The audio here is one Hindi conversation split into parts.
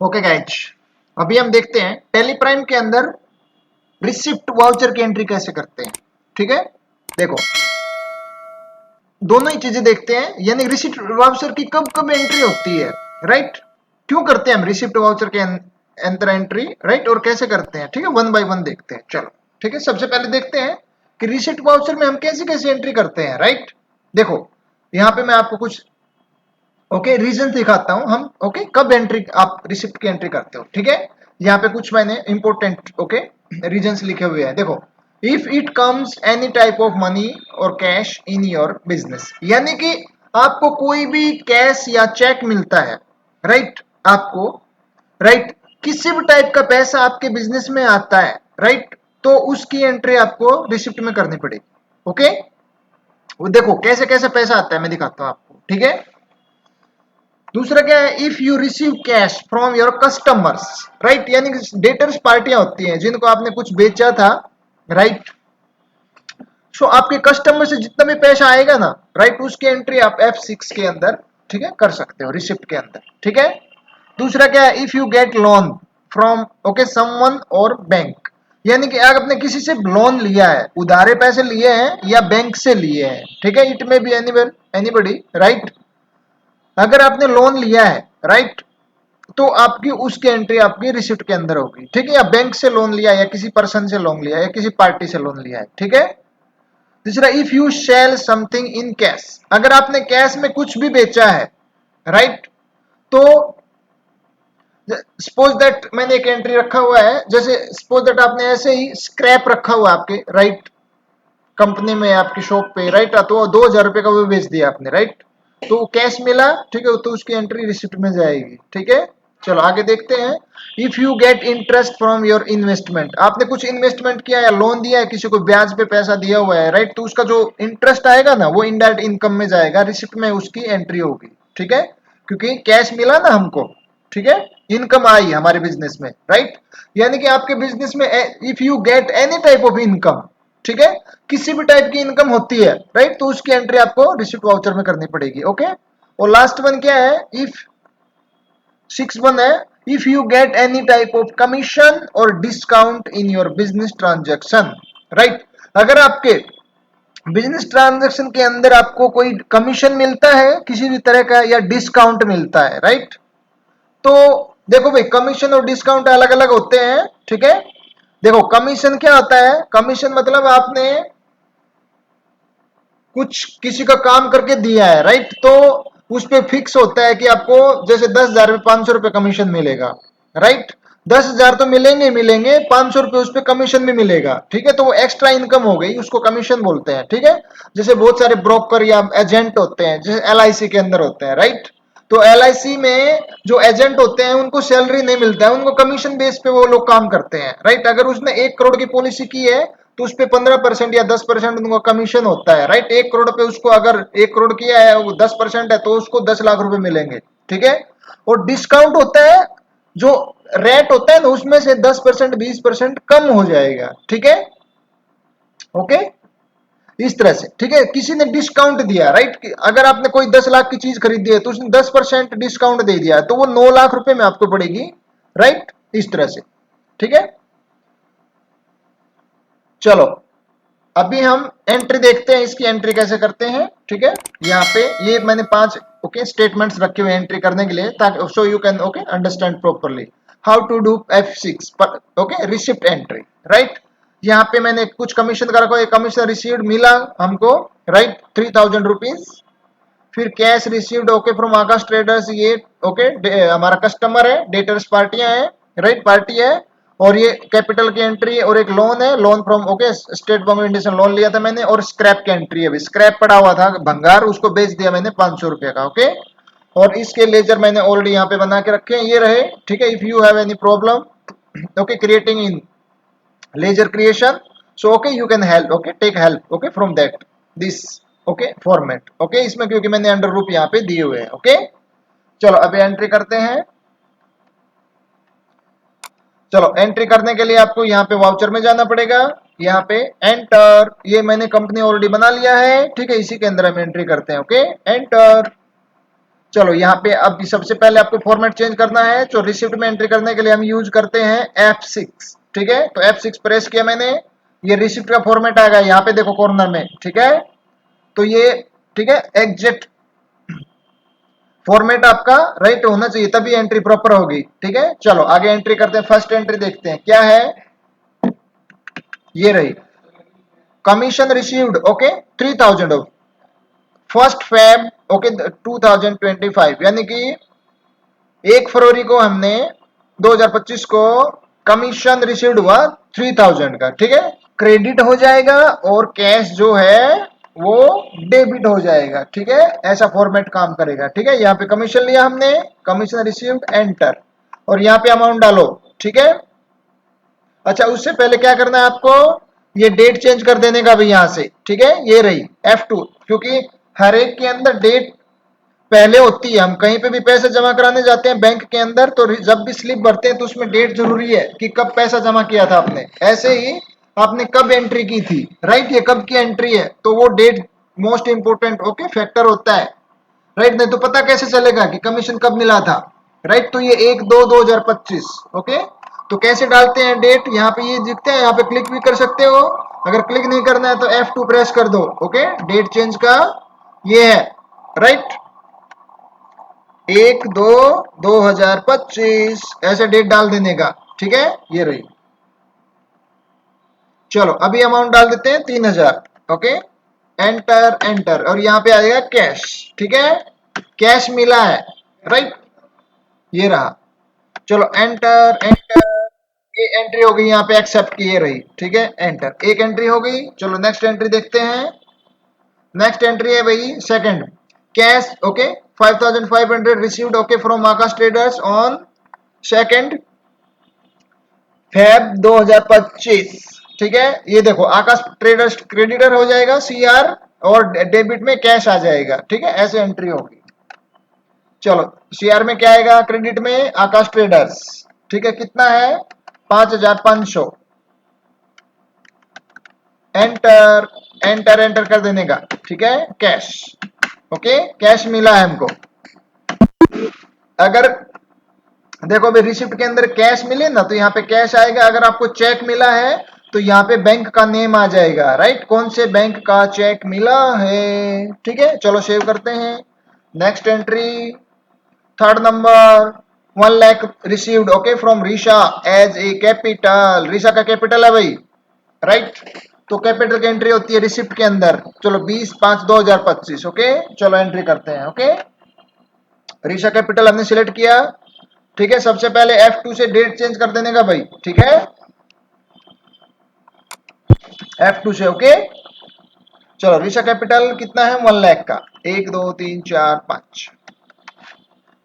ओके गाइज, अभी हम देखते हैं टेलीप्राइम के अंदर रिसिप्ट वाउचर की एंट्री कैसे करते हैं। ठीक है, देखो दोनों ही चीजें देखते हैं, यानी रिसिप्ट वाउचर की कब कब एंट्री होती है, राइट। क्यों करते हैं हम रिसिप्ट वाउचर के अंदर एंट्री, राइट, और कैसे करते हैं। ठीक है, वन बाय वन देखते हैं। चलो ठीक है, सबसे पहले देखते हैं कि रिसिप्ट वाउचर में हम कैसे कैसे एंट्री करते हैं, राइट। देखो यहाँ पे मैं आपको कुछ रीजन दिखाता हूं हम। कब एंट्री आप रिसिप्ट की एंट्री करते हो। ठीक है, यहाँ पे कुछ मैंने इंपॉर्टेंट रीजंस लिखे हुए हैं। देखो, if it comes any type of money और कैश इन योर बिजनेस, यानी कि आपको कोई भी कैश या चेक मिलता है, राइट, आपको, राइट, किसी भी टाइप का पैसा आपके बिजनेस में आता है, राइट, तो उसकी एंट्री आपको रिसिप्ट में करनी पड़ेगी। ओके, वो देखो कैसे कैसे पैसा आता है, मैं दिखाता हूं आपको। ठीक है, दूसरा क्या है, if you receive cash from your customers, right, यानी कि डेटर्स पार्टियां होती हैं जिनको आपने कुछ बेचा था, राइट। सो आपके कस्टमर से जितना भी पैसा आएगा ना, राइट, उसकी एंट्री आप F6 के अंदर, ठीक है, कर सकते हो रिसिप्ट के अंदर। ठीक है, दूसरा क्या है, if you gate loan from someone और बैंक, यानी कि अगर आपने किसी से लोन लिया है, उधारे पैसे लिए हैं या बैंक से लिए हैं, ठीक है, इट में बी एनीबडी, राइट। अगर आपने लोन लिया है, राइट, तो आपकी उसकी एंट्री आपकी रिसिप्ट के अंदर होगी। ठीक है, या बैंक से लोन लिया या किसी पर्सन से लोन लिया या किसी पार्टी से लोन लिया है। ठीक है, तीसरा, if you sell something in cash, अगर आपने कैश में कुछ भी बेचा है, राइट, तो सपोज दैट मैंने एक एंट्री रखा हुआ है, जैसे सपोज दैट आपने ऐसे ही स्क्रैप रखा हुआ आपके, राइट, कंपनी में आपकी शॉप पे, राइट, तो 2,000 रुपए का वो बेच दिया आपने, राइट, तो कैश मिला, ठीक है, तो उसकी एंट्री रिसिप्ट में जाएगी। ठीक है, चलो आगे देखते हैं। If you gate interest from your investment, आपने कुछ इन्वेस्टमेंट किया या लोन दिया है, किसी को ब्याज पे पैसा दिया हुआ है, राइट, तो उसका जो इंटरेस्ट आएगा ना, वो इनडायरेक्ट इनकम में जाएगा, रिसिप्ट में उसकी एंट्री होगी। ठीक है, क्योंकि कैश मिला ना हमको, ठीक है, इनकम आई हमारे बिजनेस में, राइट, यानी कि आपके बिजनेस में if you get any type of income, ठीक है, किसी भी टाइप की इनकम होती है, राइट, तो उसकी एंट्री आपको रिसिप्ट वाउचर में करनी पड़ेगी। ओके, और लास्ट वन क्या है, इफ 6 वन है, if you get any type of commission और discount in your business transaction, right, अगर आपके बिजनेस ट्रांजेक्शन के अंदर आपको कोई कमीशन मिलता है किसी भी तरह का या डिस्काउंट मिलता है, राइट, तो देखो भाई, कमीशन और डिस्काउंट अलग अलग होते हैं। ठीक है, देखो कमीशन क्या होता है, कमीशन मतलब आपने कुछ किसी का काम करके दिया है, राइट, तो उस पे फिक्स होता है कि आपको जैसे 10,000 में 500 रुपए कमीशन मिलेगा, राइट, 10,000 तो मिलेंगे मिलेंगे, 500 रुपए उस पर कमीशन भी मिलेगा। ठीक है, तो वो एक्स्ट्रा इनकम हो गई, उसको कमीशन बोलते हैं। ठीक है, जैसे बहुत सारे ब्रोकर या एजेंट होते हैं, जैसे LIC के अंदर होते हैं, राइट, तो LIC में जो एजेंट होते हैं उनको सैलरी नहीं मिलता है, उनको कमीशन बेस पे वो लोग काम करते हैं, राइट। अगर उसने 1 करोड़ की पॉलिसी की है तो उस पर 15% या 10% उनको कमीशन होता है, राइट। 1 करोड़ पे उसको अगर 1 करोड़ किया है, वो 10% है, तो उसको 10 लाख रुपए मिलेंगे। ठीक है, और डिस्काउंट होता है, जो रेट होता है ना, उसमें से 10% 20% कम हो जाएगा। ठीक है, ओके, इस तरह से। ठीक है, किसी ने डिस्काउंट दिया, राइट, अगर आपने कोई 10 लाख की चीज खरीदी है तो उसने 10% डिस्काउंट दे दिया, तो वो 9 लाख रुपए में आपको पड़ेगी, राइट, इस तरह से। ठीक है, चलो अभी हम एंट्री देखते हैं, इसकी एंट्री कैसे करते हैं। ठीक है, यहाँ पे ये मैंने 5 स्टेटमेंट्स रखे हुए एंट्री करने के लिए, ताकि so you can understand properly how to do F6 receipt entry, right. यहाँ पे मैंने कुछ कमीशन का रखा, कमीशन रिसीव्ड मिला हमको, राइट, 3,000 रुपीज। फिर cash received from Akash traders, ये हमारा कस्टमर है, डेटर्स पार्टियां हैं, राइट, पार्टी है। और ये कैपिटल की एंट्री है, और एक लोन है, loan from state bank of India से लोन लिया था मैंने। और स्क्रैप की एंट्री है, स्क्रैप पड़ा हुआ था भंगार, उसको बेच दिया मैंने 500 रुपए का। ओके, और इसके लेजर मैंने ऑलरेडी यहाँ पे बना के रखे हैं, ये रहे। ठीक है, if you have any problem creating in laser creation, so you can help, take help from that this format। इसमें क्योंकि मैंने अंडर रूप यहाँ पे दिए हुए हैं। चलो अभी एंट्री करते हैं। चलो एंट्री करने के लिए आपको यहाँ पे वाउचर में जाना पड़ेगा, यहाँ पे एंटर, ये मैंने कंपनी ऑलरेडी बना लिया है। ठीक है, इसी के अंदर हम एंट्री करते हैं। एंटर, चलो यहाँ पे अब सबसे पहले आपको फॉर्मेट चेंज करना है। जो रिसिप्ट में एंट्री करने के लिए हम यूज करते हैं F6, ठीक है। तो F6 प्रेस किया मैंने, ये रिसिप्ट का फॉर्मेट आ गया यहाँ पे देखो कॉर्नर में, ठीक है। तो ये ठीक है एग्जिट फॉर्मेट आपका राइट होना चाहिए, तभी एंट्री प्रॉपर होगी, ठीक है। चलो आगे एंट्री करते हैं, फर्स्ट एंट्री देखते हैं क्या है। ये रही commission received, okay 3000 of first Feb, okay 2025, यानी कि 1 फरवरी को हमने 2025 को कमीशन रिसीव्ड हुआ 3000 का, ठीक है। क्रेडिट हो जाएगा और कैश जो है वो डेबिट हो जाएगा, ठीक है। ऐसा फॉर्मेट काम करेगा, ठीक है। यहाँ पे कमीशन लिया हमने, कमीशन रिसीव्ड एंटर, और यहाँ पे अमाउंट डालो, ठीक है। अच्छा उससे पहले क्या करना है आपको, ये डेट चेंज कर देने का भी यहाँ से, ठीक है। ये रही F2, क्योंकि हर एक के अंदर डेट पहले होती है। हम कहीं पे भी पैसे जमा कराने जाते हैं बैंक के अंदर, तो जब भी स्लिप भरते हैं तो उसमें डेट जरूरी है कि कब पैसा जमा किया था आपने। ऐसे ही आपने कब एंट्री की थी, राइट, ये कब की एंट्री है, तो वो date most important okay factor होता है, राइट। नहीं तो पता कैसे चलेगा कि कमीशन कब मिला था, राइट। तो ये 1/2/2025, ओके। तो कैसे डालते हैं डेट, यहाँ पे ये दिखते हैं, यहाँ पे क्लिक भी कर सकते हो। अगर क्लिक नहीं करना है तो F2 प्रेस कर दो, ओके। डेट चेंज का ये है, राइट, 1/2/2025 ऐसे डेट डाल देने का, ठीक है। ये रही, चलो अभी अमाउंट डाल देते हैं 3000, ओके। एंटर एंटर, और यहाँ पे आ जाएगा कैश, ठीक है। कैश मिला है, राइट, ये रहा। चलो एंटर एंटर, ये एंट्री हो गई, यहाँ पे एक्सेप्ट की, ये रही, ठीक है। एंटर, एक एंट्री हो गई। चलो नेक्स्ट एंट्री देखते हैं। नेक्स्ट एंट्री है भाई second, cash, okay 5500 received, okay, from Akash traders on 2 Feb 2025, ठीक है। ये देखो आकाश ट्रेडर्स क्रेडिटर हो जाएगा CR, और डेबिट में कैश आ जाएगा, ठीक है। ऐसे एंट्री होगी। चलो CR में क्या आएगा, क्रेडिट में आकाश ट्रेडर्स, ठीक है। कितना है 5500, एंटर एंटर एंटर कर देने का, ठीक है। कैश, ओके, कैश मिला है हमको। अगर देखो भाई रिसिप्ट के अंदर कैश मिले ना, तो यहाँ पे कैश आएगा। अगर आपको चेक मिला है तो यहाँ पे बैंक का नेम आ जाएगा, राइट, कौन से बैंक का चेक मिला है, ठीक है। चलो सेव करते हैं। Next entry third number, 1 lakh received, okay, from Risha as a capital. Risha का कैपिटल है भाई, राइट। तो कैपिटल की एंट्री होती है रिसिप्ट के अंदर। चलो 20/5/2025, ओके। चलो एंट्री करते हैं, ओके। ऋषा कैपिटल हमने सिलेक्ट किया, ठीक है। सबसे पहले F2 से डेट चेंज कर देने का भाई, ठीक है। F2 से, ओके। चलो ऋषा कैपिटल कितना है 1 लाख का, 1 2 3 4 5,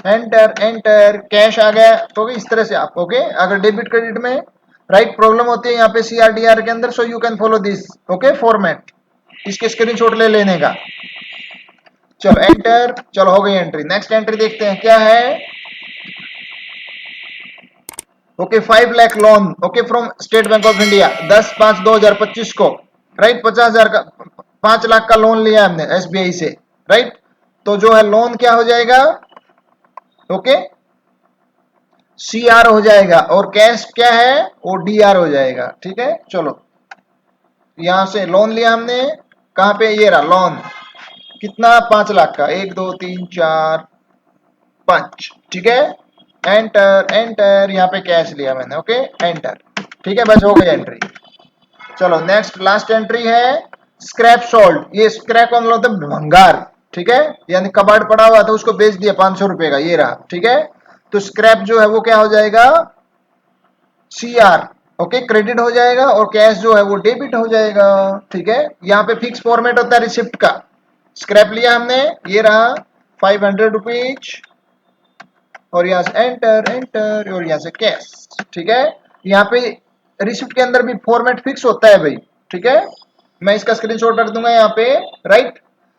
एंटर एंटर, कैश आ गया। तो इस तरह से आप, ओके। अगर डेबिट क्रेडिट में राइट प्रॉब्लम होती है यहाँ पे CRDR के अंदर, सो you can follow this, okay format, इसके स्क्रीनशॉट ले लेने का। चलो एंटर, चलो हो गई एंट्री। नेक्स्ट एंट्री देखते हैं क्या है, okay 5 lakh loan, okay, from state bank of India 10/5/2025 को, राइट। 50,000 का, 5 लाख का लोन लिया हमने SBI से, राइट। तो जो है लोन क्या हो जाएगा, ओके, CR हो जाएगा, और कैश क्या है वो DR हो जाएगा, ठीक है। चलो यहां से लोन लिया हमने, कहां पे, ये रहा लोन, कितना 5 लाख का, 1 2 3 4 5, ठीक है। एंटर एंटर, यहाँ पे कैश लिया मैंने, ओके, एंटर, ठीक है। बस हो गई एंट्री। चलो नेक्स्ट लास्ट एंट्री है स्क्रैप सोल्ड। ये स्क्रैप का मतलब होता है भंगार, ठीक है, यानी कबाड़ पड़ा हुआ था उसको बेच दिया 500 रुपए का, ये रहा, ठीक है। तो स्क्रैप जो है वो क्या हो जाएगा CR, ओके, क्रेडिट हो जाएगा, और कैश जो है वो डेबिट हो जाएगा, ठीक है। यहाँ पे फिक्स फॉर्मेट होता है रिसिप्ट का। स्क्रैप लिया हमने, ये रहा 500 रुपीज, और यहाँ से एंटर एंटर, और यहाँ से कैश, ठीक है। यहाँ पे रिसिप्ट के अंदर भी फॉर्मेट फिक्स होता है भाई, ठीक है। मैं इसका स्क्रीनशॉट रख दूंगा यहाँ पे, राइट।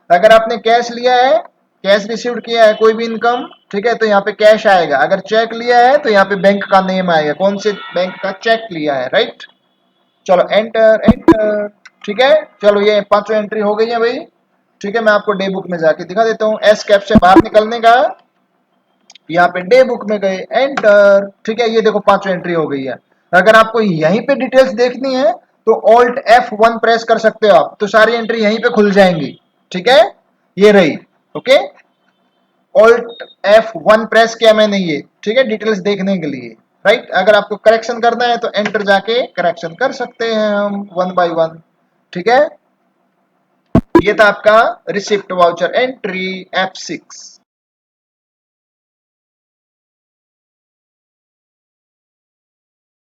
अगर आपने कैश लिया है, कैश रिसीव्ड किया है कोई भी इनकम, ठीक है, तो यहाँ पे कैश आएगा। अगर चेक लिया है तो यहाँ पे बैंक का नेम आएगा, कौन से बैंक का चेक लिया है, राइट। चलो एंटर एंटर, ठीक है। चलो ये 5 एंट्री हो गई है भाई। ठीक है, मैं आपको डे बुक में जाके दिखा देता हूँ। एस कैप से बाहर निकलने का, यहाँ पे डे बुक में गए, एंटर। ठीक है, ये देखो पांचों एंट्री हो गई है। अगर आपको यहीं पे डिटेल्स देखनी है तो ऑल्ट F1 प्रेस कर सकते हो आप, तो सारी एंट्री यहीं पे खुल जाएंगी। ठीक है, ये रही। ओके, ऑल्ट F1 प्रेस किया मैंने ये, ठीक है, डिटेल्स देखने के लिए। राइट, अगर आपको करेक्शन करना है तो एंटर जाके करेक्शन कर सकते हैं हम वन बाय वन। ठीक है, ये था आपका रिसिप्ट वाउचर एंट्री F6।